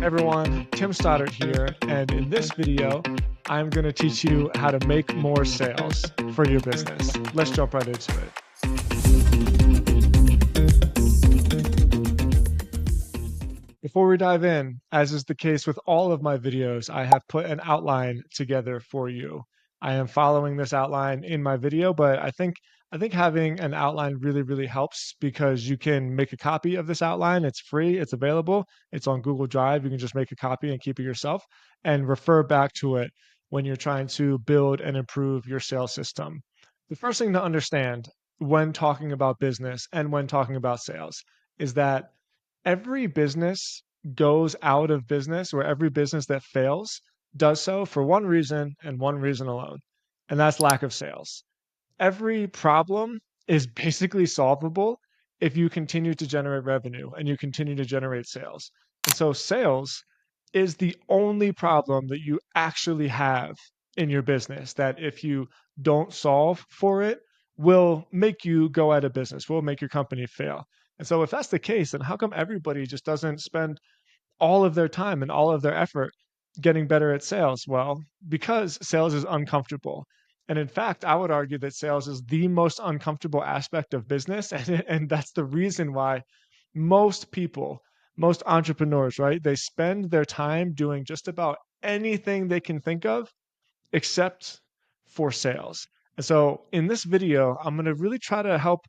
Everyone, Tim Stoddard here, and in this video, I'm going to teach you how to make more sales for your business. Let's jump right into it. Before we dive in, as is the case with all of my videos, I have put an outline together for you. I am following this outline in my video, but I think having an outline really helps because you can make a copy of this outline. It's free, it's available, it's on Google Drive. You can just make a copy and keep it yourself and refer back to it when you're trying to build and improve your sales system. The first thing to understand when talking about business and when talking about sales is that every business goes out of business, or every business that fails does so for one reason and one reason alone, and that's lack of sales. Every problem is basically solvable if you continue to generate revenue and you continue to generate sales. And so sales is the only problem that you actually have in your business that if you don't solve for it will make you go out of business, will make your company fail. And so if that's the case, then how come everybody just doesn't spend all of their time and all of their effort getting better at sales? Well, because sales is uncomfortable. And in fact, I would argue that sales is the most uncomfortable aspect of business. And that's the reason why most people, most entrepreneurs, right? They spend their time doing just about anything they can think of except for sales. And so in this video, I'm going to really try to help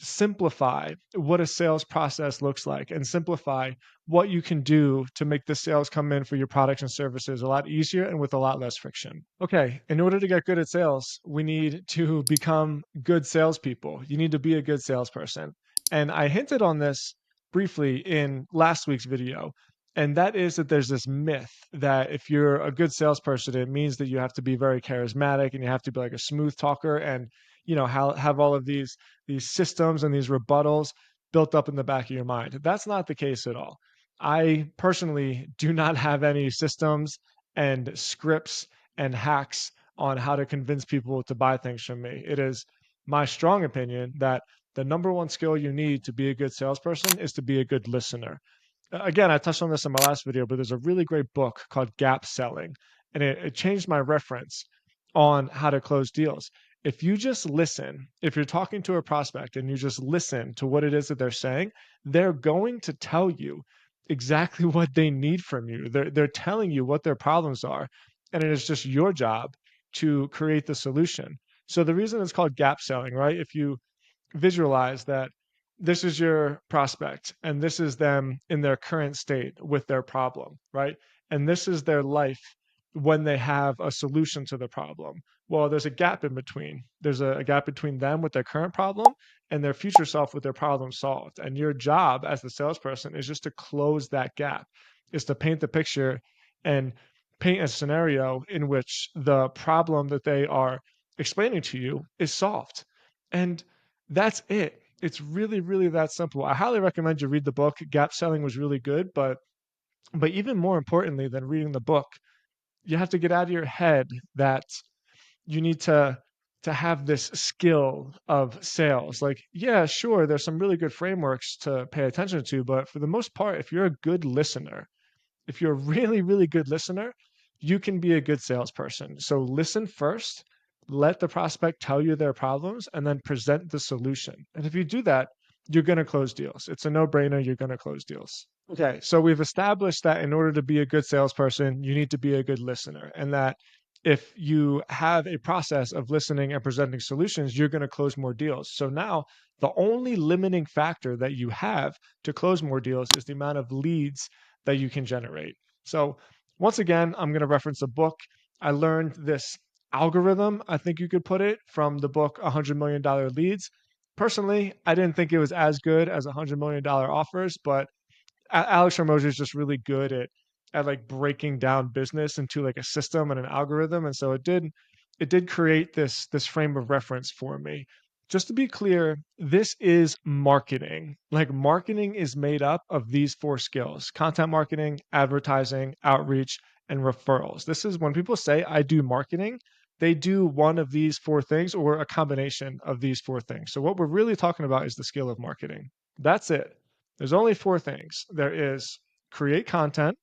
simplify what a sales process looks like and simplify what you can do to make the sales come in for your products and services a lot easier and with a lot less friction. Okay, in order to get good at sales, we need to become good salespeople. You need to be a good salesperson. And I hinted on this briefly in last week's video, and that is that there's this myth that if you're a good salesperson, it means that you have to be very charismatic and you have to be like a smooth talker and have all of these systems and these rebuttals built up in the back of your mind. That's not the case at all. I personally do not have any systems and scripts and hacks on how to convince people to buy things from me. It is my strong opinion that the number one skill you need to be a good salesperson is to be a good listener. Again, I touched on this in my last video, but there's a really great book called Gap Selling, and it changed my reference on how to close deals. If you just listen, if you're talking to a prospect and you just listen to what it is that they're saying, they're going to tell you exactly what they need from you. They're telling you what their problems are, and it is just your job to create the solution. So the reason it's called gap selling, right? If you visualize that this is your prospect and this is them in their current state with their problem, right? And this is their life when they have a solution to the problem. Well, there's a gap in between. There's a gap between them with their current problem and their future self with their problem solved. And your job as the salesperson is just to close that gap, is to paint the picture and paint a scenario in which the problem that they are explaining to you is solved. And that's it. It's really that simple. I highly recommend you read the book. Gap Selling was really good, but even more importantly than reading the book, you have to get out of your head that you need to have this skill of sales. Like, yeah, sure, there's some really good frameworks to pay attention to, but for the most part, if you're a good listener, if you're a really good listener, you can be a good salesperson. So listen first, let the prospect tell you their problems, and then present the solution. And if you do that, you're going to close deals. It's a no-brainer. You're going to close deals. Okay, so we've established that in order to be a good salesperson, you need to be a good listener, and that if you have a process of listening and presenting solutions, you're going to close more deals. So now the only limiting factor that you have to close more deals is the amount of leads that you can generate. So once again, I'm going to reference a book. I learned this algorithm, I think you could put it, from the book $100 Million Leads. Personally, I didn't think it was as good as $100 million offers, but Alex Hormozy is just really good at like breaking down business into like a system and an algorithm, and so it did create this frame of reference for me. Just to be clear, this is marketing. Like, marketing is made up of these four skills: content marketing, advertising, outreach, and referrals. This is when people say I do marketing, they do one of these four things or a combination of these four things. So what we're really talking about is the skill of marketing. That's it. There's only four things. There is create content,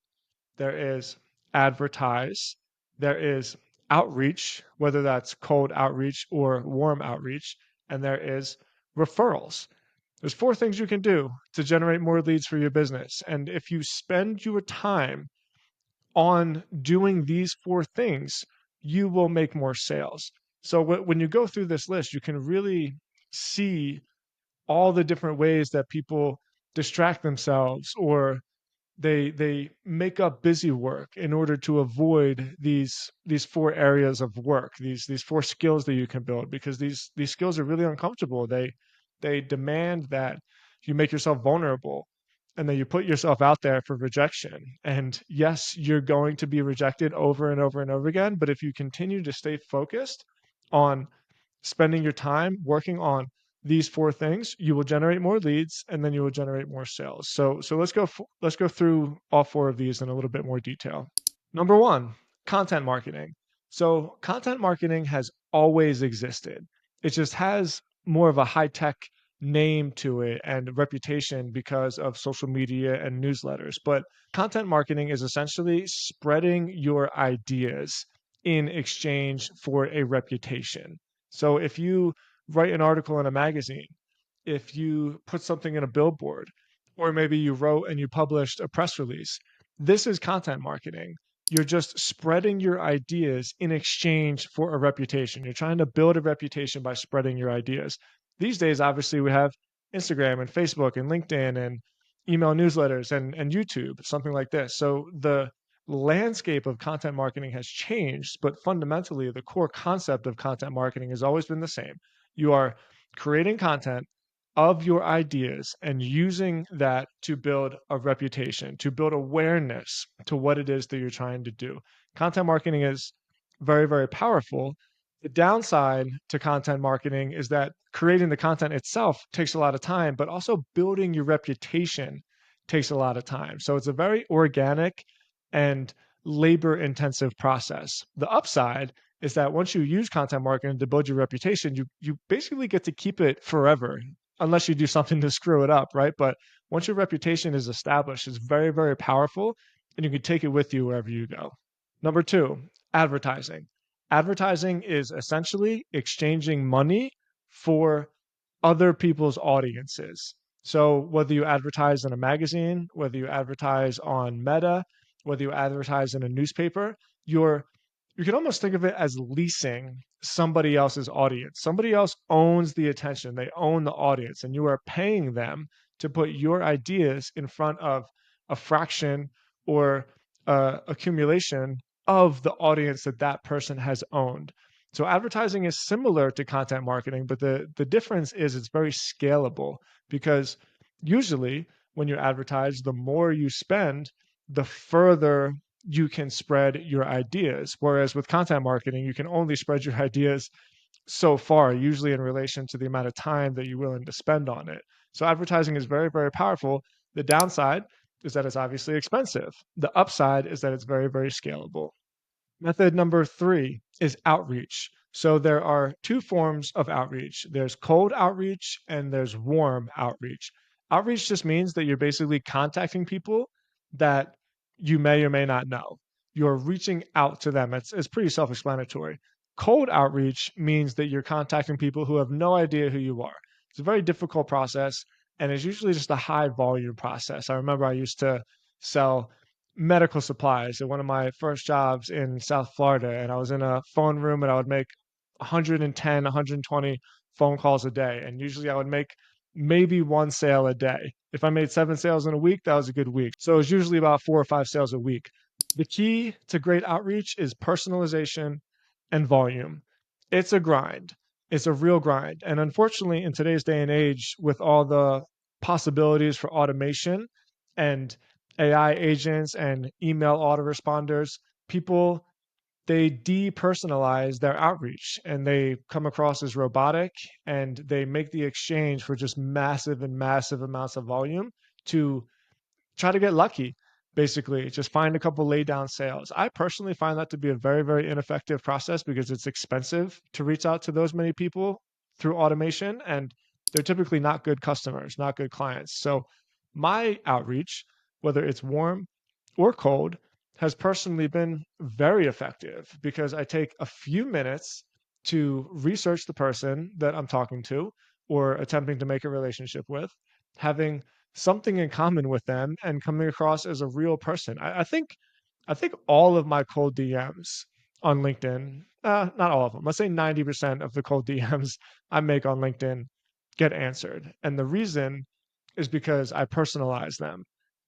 there is advertise, there is outreach, whether that's cold outreach or warm outreach, and there is referrals. There's four things you can do to generate more leads for your business. And if you spend your time on doing these four things, you will make more sales. So when you go through this list, you can really see all the different ways that people distract themselves or they make up busy work in order to avoid these four areas of work, these four skills that you can build, because these skills are really uncomfortable. They demand that you make yourself vulnerable and then you put yourself out there for rejection. And yes, you're going to be rejected over and over and over again, but if you continue to stay focused on spending your time working on these four things, you will generate more leads and then you will generate more sales. So let's go through all four of these in a little bit more detail. Number one, content marketing. So content marketing has always existed. It just has more of a high tech name to it and reputation because of social media and newsletters. But content marketing is essentially spreading your ideas in exchange for a reputation. So if you write an article in a magazine, if you put something in a billboard, or maybe you wrote and you published a press release, this is content marketing. You're just spreading your ideas in exchange for a reputation. You're trying to build a reputation by spreading your ideas. These days, obviously, we have Instagram and Facebook and LinkedIn and email newsletters and YouTube, something like this. So the landscape of content marketing has changed, but fundamentally, the core concept of content marketing has always been the same. You are creating content of your ideas and using that to build a reputation, to build awareness to what it is that you're trying to do. Content marketing is very, very powerful. The downside to content marketing is that creating the content itself takes a lot of time, but also building your reputation takes a lot of time. So it's a very organic and labor intensive process. The upside is that once you use content marketing to build your reputation, you basically get to keep it forever unless you do something to screw it up, right? But once your reputation is established, it's very, very powerful and you can take it with you wherever you go. Number two, advertising. Advertising is essentially exchanging money for other people's audiences. So whether you advertise in a magazine, whether you advertise on Meta, whether you advertise in a newspaper, you can almost think of it as leasing somebody else's audience. Somebody else owns the attention, they own the audience, and you are paying them to put your ideas in front of a fraction or accumulation of the audience that that person has owned. So advertising is similar to content marketing, but the difference is it's very scalable because usually when you advertise, the more you spend, the further you can spread your ideas. Whereas with content marketing, you can only spread your ideas so far, usually in relation to the amount of time that you're willing to spend on it. So advertising is very, very powerful. The downside is that it's obviously expensive. The upside is that it's very, very scalable. Method number three is outreach. So there are two forms of outreach. There's cold outreach and there's warm outreach. Outreach just means that you're basically contacting people that you may or may not know. You're reaching out to them. It's pretty self-explanatory. Cold outreach means that you're contacting people who have no idea who you are. It's a very difficult process, and it's usually just a high volume process. I remember I used to sell medical supplies at one of my first jobs in South Florida. And I was in a phone room and I would make 110, 120 phone calls a day. And usually I would make maybe one sale a day. If I made 7 sales in a week, that was a good week. So it's usually about 4 or 5 sales a week. The key to great outreach is personalization and volume. It's a grind. It's a real grind. And unfortunately, in today's day and age, with all the possibilities for automation and AI agents and email autoresponders, people they depersonalize their outreach and they come across as robotic and they make the exchange for just massive and massive amounts of volume to try to get lucky. Basically, just find a couple lay down sales. I personally find that to be a very, very ineffective process because it's expensive to reach out to those many people through automation and they're typically not good customers, not good clients. So my outreach, whether it's warm or cold, has personally been very effective because I take a few minutes to research the person that I'm talking to or attempting to make a relationship with, having something in common with them and coming across as a real person. I think all of my cold DMs on LinkedIn, not all of them, let's say 90% of the cold DMs I make on LinkedIn get answered. And the reason is because I personalize them.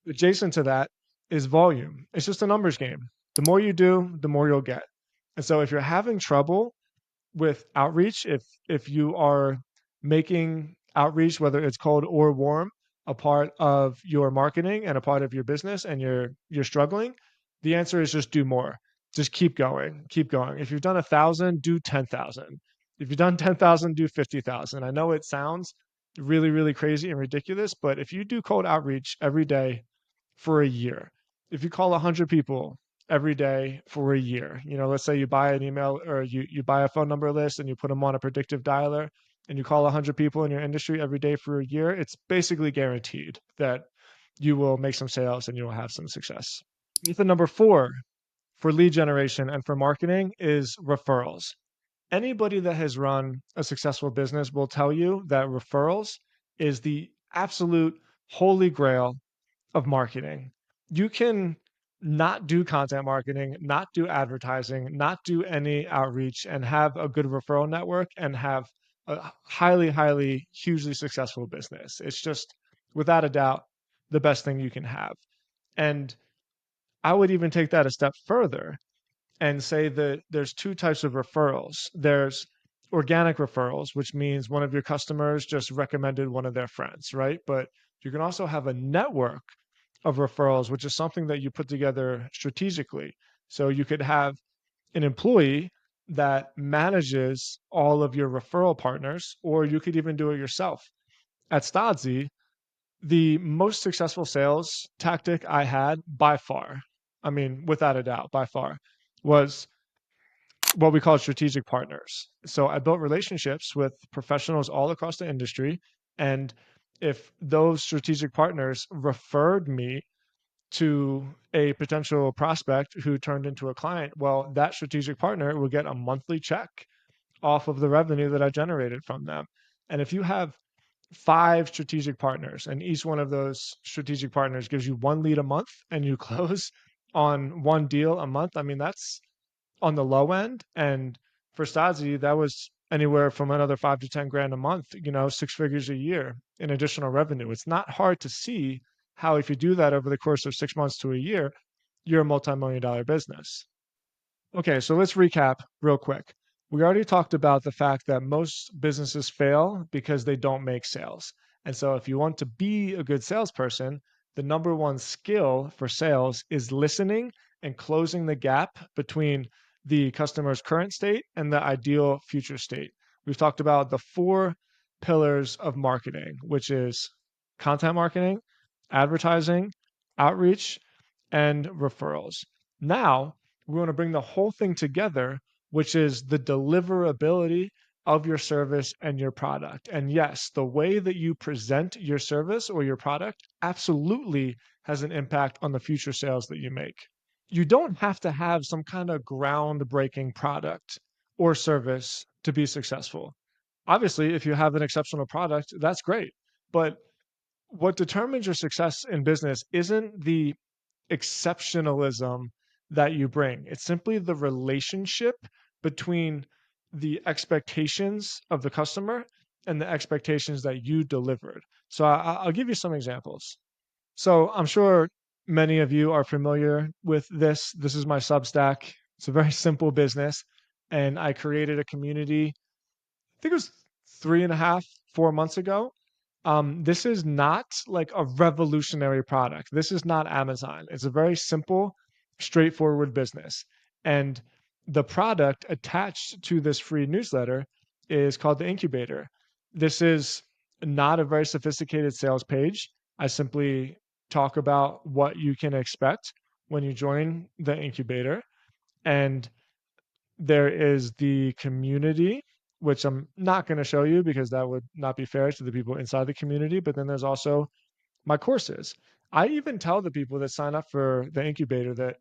Adjacent to that is volume. It's just a numbers game. The more you do, the more you'll get. And so if you're having trouble with outreach, if you are making outreach, whether it's cold or warm, a part of your marketing and a part of your business, and you're struggling, the answer is just do more. Just keep going, keep going. If you've done 1,000, do 10,000. If you've done 10,000, do 50,000. I know it sounds really, really crazy and ridiculous, but if you do cold outreach every day for a year, if you call 100 people every day for a year, let's say you buy an email or you buy a phone number list and you put them on a predictive dialer and you call 100 people in your industry every day for a year, it's basically guaranteed that you will make some sales and you will have some success. Method number 4 for lead generation and for marketing is referrals. Anybody that has run a successful business will tell you that referrals is the absolute holy grail of marketing. You can not do content marketing, not do advertising, not do any outreach, and have a good referral network and have a highly, highly, hugely successful business. It's just, without a doubt, the best thing you can have. And I would even take that a step further and say that there's two types of referrals. There's organic referrals, which means one of your customers just recommended one of their friends, right? But you can also have a network of referrals, which is something that you put together strategically. So you could have an employee that manages all of your referral partners, or you could even do it yourself. At Stodzy, the most successful sales tactic I had by far, I mean, without a doubt, by far, was what we call strategic partners. So I built relationships with professionals all across the industry. And if those strategic partners referred me to a potential prospect who turned into a client, well, that strategic partner will get a monthly check off of the revenue that I generated from them. And if you have 5 strategic partners and each one of those strategic partners gives you one lead a month and you close on one deal a month, I mean, that's on the low end. And for Stasi, that was anywhere from another 5 to 10 grand a month, 6 figures a year in additional revenue. It's not hard to see how, if you do that over the course of 6 months to a year, you're a multi-million dollar business. Okay, so let's recap real quick. We already talked about the fact that most businesses fail because they don't make sales. And so, if you want to be a good salesperson, the number one skill for sales is listening and closing the gap between the customer's current state and the ideal future state. We've talked about the 4 pillars of marketing, which is content marketing, advertising, outreach, and referrals. Now, we want to bring the whole thing together, which is the deliverability of your service and your product. And yes, the way that you present your service or your product absolutely has an impact on the future sales that you make. You don't have to have some kind of groundbreaking product or service to be successful. Obviously, if you have an exceptional product, that's great. But what determines your success in business isn't the exceptionalism that you bring. It's simply the relationship between the expectations of the customer and the expectations that you delivered. So I'll give you some examples. So I'm sure many of you are familiar with this. This is my Substack. It's a very simple business. And I created a community, I think it was 3.5, 4 months ago. This is not like a revolutionary product. This is not Amazon. It's a very simple, straightforward business. And the product attached to this free newsletter is called the incubator. This is not a very sophisticated sales page. I simply talk about what you can expect when you join the incubator. And there is the community, which I'm not going to show you because that would not be fair to the people inside the community. But then there's also my courses. I even tell the people that sign up for the incubator that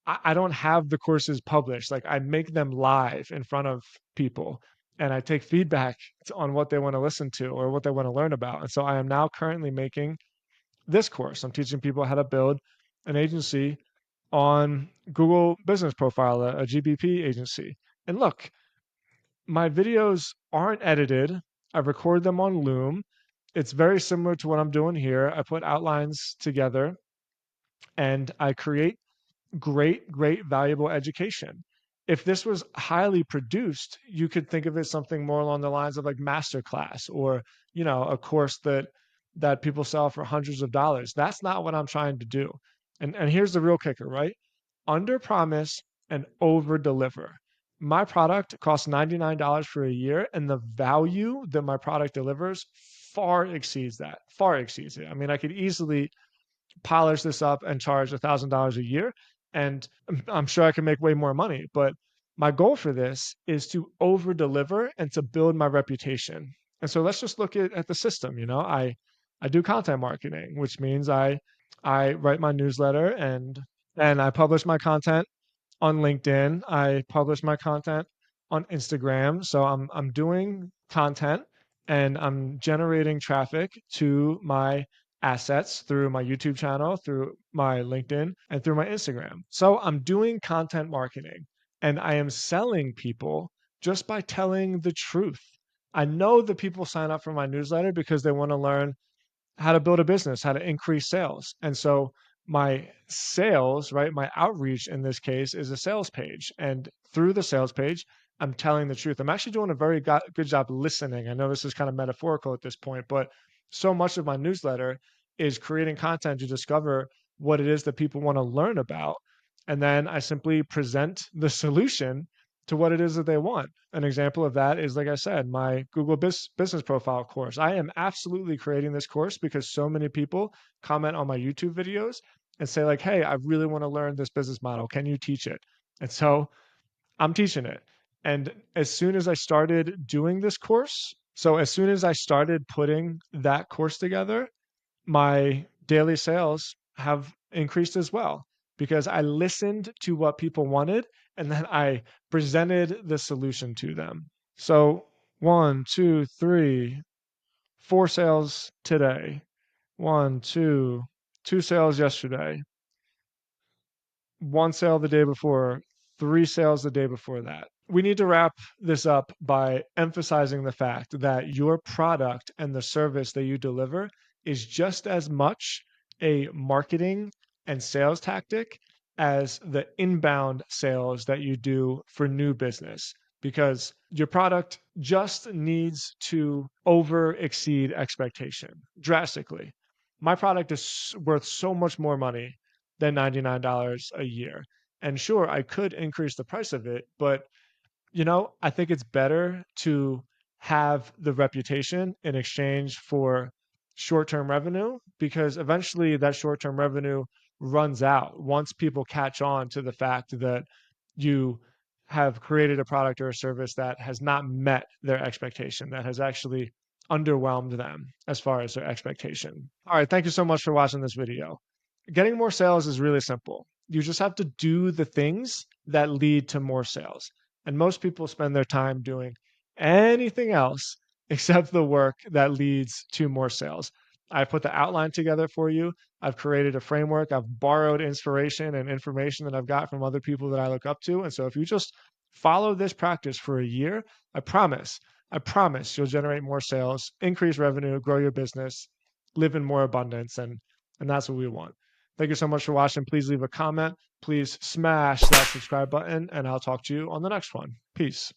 I don't have the courses published. Like I make them live in front of people and I take feedback on what they want to listen to or what they want to learn about. And so I am now currently making this course. I'm teaching people how to build an agency on Google Business Profile, a GBP agency. And look, my videos aren't edited. I record them on Loom. It's very similar to what I'm doing here. I put outlines together and I create great, valuable education. If this was highly produced, you could think of it something more along the lines of like masterclass or, a course that people sell for hundreds of dollars. That's not what I'm trying to do. And here's the real kicker, right? Under promise and over deliver. My product costs $99 for a year, and the value that my product delivers far exceeds that, far exceeds it. I mean, I could easily polish this up and charge $1,000 a year. And I'm sure I can make way more money. But my goal for this is to over deliver and to build my reputation. And so let's just look at the system. I do content marketing, which means I write my newsletter and I publish my content on LinkedIn. I publish my content on Instagram. So I'm doing content and I'm generating traffic to my assets through my YouTube channel, through my LinkedIn, and through my Instagram. So I'm doing content marketing and I am selling people just by telling the truth. I know that people sign up for my newsletter because they want to learn how to build a business, how to increase sales. And so my sales, right, my outreach in this case is a sales page. And through the sales page, I'm telling the truth. I'm actually doing a very good job listening. I know this is kind of metaphorical at this point, but so much of my newsletter is creating content to discover what it is that people want to learn about. And then I simply present the solution to what it is that they want. An example of that is, like I said, my Google Business Profile course. I am absolutely creating this course because so many people comment on my YouTube videos and say, like, hey, I really want to learn this business model. Can you teach it? And so I'm teaching it. And as soon as I started doing this course, so as soon as I started putting that course together, my daily sales have increased as well because I listened to what people wanted and then I presented the solution to them. So one, two, three, four sales today. One, two sales yesterday, one sale the day before, three sales the day before that. We need to wrap this up by emphasizing the fact that your product and the service that you deliver is just as much a marketing and sales tactic as the inbound sales that you do for new business because your product just needs to over exceed expectation drastically. My product is worth so much more money than $99 a year. And sure, I could increase the price of it, but I think it's better to have the reputation in exchange for short-term revenue because eventually that short-term revenue runs out once people catch on to the fact that you have created a product or a service that has not met their expectation, that has actually underwhelmed them as far as their expectation. All right, thank you so much for watching this video. Getting more sales is really simple. You just have to do the things that lead to more sales. And most people spend their time doing anything else except the work that leads to more sales. I put the outline together for you. I've created a framework. I've borrowed inspiration and information that I've got from other people that I look up to. And so if you just follow this practice for a year, I promise you'll generate more sales, increase revenue, grow your business, live in more abundance. And that's what we want. Thank you so much for watching. Please leave a comment. Please smash that subscribe button, and I'll talk to you on the next one. Peace.